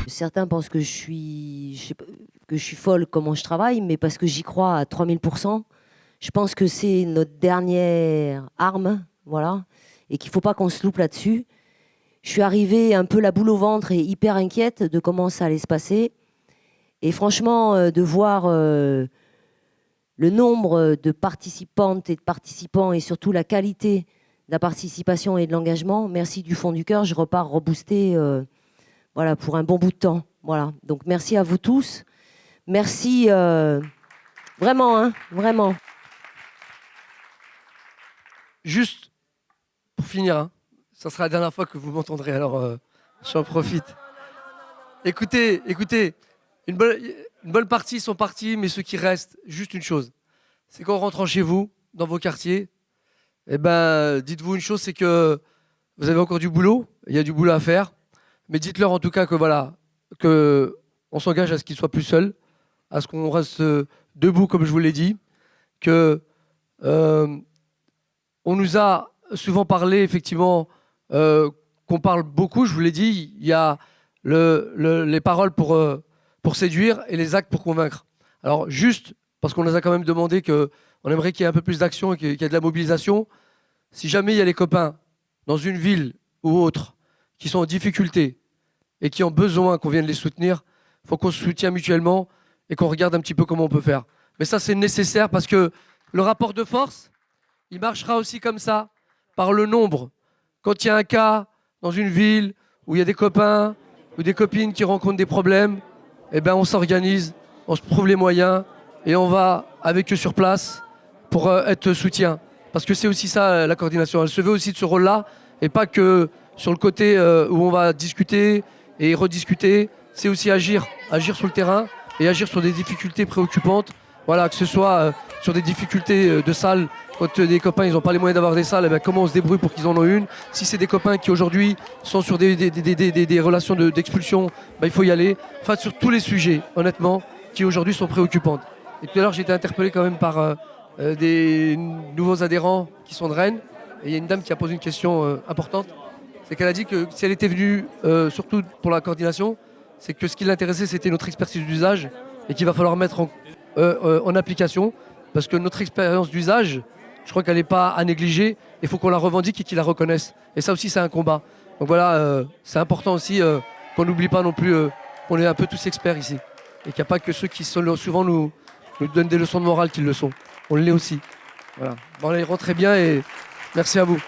Certains pensent que je sais pas, que je suis folle comment je travaille, mais parce que j'y crois à 3000%. Je pense que c'est notre dernière arme, voilà, et qu'il ne faut pas qu'on se loupe là-dessus. Je suis arrivée un peu la boule au ventre et hyper inquiète de comment ça allait se passer. Et franchement, de voir le nombre de participantes et de participants et surtout la qualité de la participation et de l'engagement, merci du fond du cœur, je repars reboostée voilà, pour un bon bout de temps. Voilà. Donc merci à vous tous. Merci vraiment, hein, vraiment. Juste pour finir, hein, ça sera la dernière fois que vous m'entendrez, alors j'en profite. Écoutez, une bonne partie sont partis, mais ceux qui restent, juste une chose, c'est qu'en rentrant chez vous, dans vos quartiers, eh ben, dites-vous une chose, c'est que vous avez encore du boulot, il y a du boulot à faire, mais dites-leur en tout cas que voilà, que on s'engage à ce qu'ils soient plus seuls, à ce qu'on reste debout, comme je vous l'ai dit, que on nous a souvent parlé, effectivement, qu'on parle beaucoup, je vous l'ai dit, il y a les paroles pour séduire et les actes pour convaincre. Alors juste, parce qu'on nous a quand même demandé qu'on aimerait qu'il y ait un peu plus d'action et qu'il y ait de la mobilisation, si jamais il y a les copains dans une ville ou autre qui sont en difficulté et qui ont besoin qu'on vienne les soutenir, il faut qu'on se soutienne mutuellement et qu'on regarde un petit peu comment on peut faire. Mais ça, c'est nécessaire parce que le rapport de force, il marchera aussi comme ça, par le nombre. Quand il y a un cas dans une ville où il y a des copains ou des copines qui rencontrent des problèmes, eh ben on s'organise, on se trouve les moyens et on va avec eux sur place pour être soutien. Parce que c'est aussi ça la coordination. Elle se veut aussi de ce rôle-là et pas que sur le côté où on va discuter et rediscuter. C'est aussi agir sur le terrain et agir sur des difficultés préoccupantes. Voilà, que ce soit sur des difficultés de salle, quand des copains ils n'ont pas les moyens d'avoir des salles, eh ben, comment on se débrouille pour qu'ils en aient une. Si c'est des copains qui aujourd'hui sont sur des relations d'expulsion, ben, il faut y aller. Enfin, sur tous les sujets, honnêtement, qui aujourd'hui sont préoccupantes. Et tout à l'heure, j'ai été interpellé quand même par des nouveaux adhérents qui sont de Rennes. Et il y a une dame qui a posé une question importante. C'est qu'elle a dit que si elle était venue, surtout pour la coordination, c'est que ce qui l'intéressait, c'était notre expertise d'usage et qu'il va falloir mettre en application. Parce que notre expérience d'usage, je crois qu'elle n'est pas à négliger. Il faut qu'on la revendique et qu'ils la reconnaissent. Et ça aussi, c'est un combat. Donc voilà, c'est important aussi qu'on n'oublie pas non plus qu'on est un peu tous experts ici. Et qu'il n'y a pas que ceux qui souvent nous donnent des leçons de morale qui le sont. On l'est aussi. Voilà. Bon, allez, rentrez bien et merci à vous.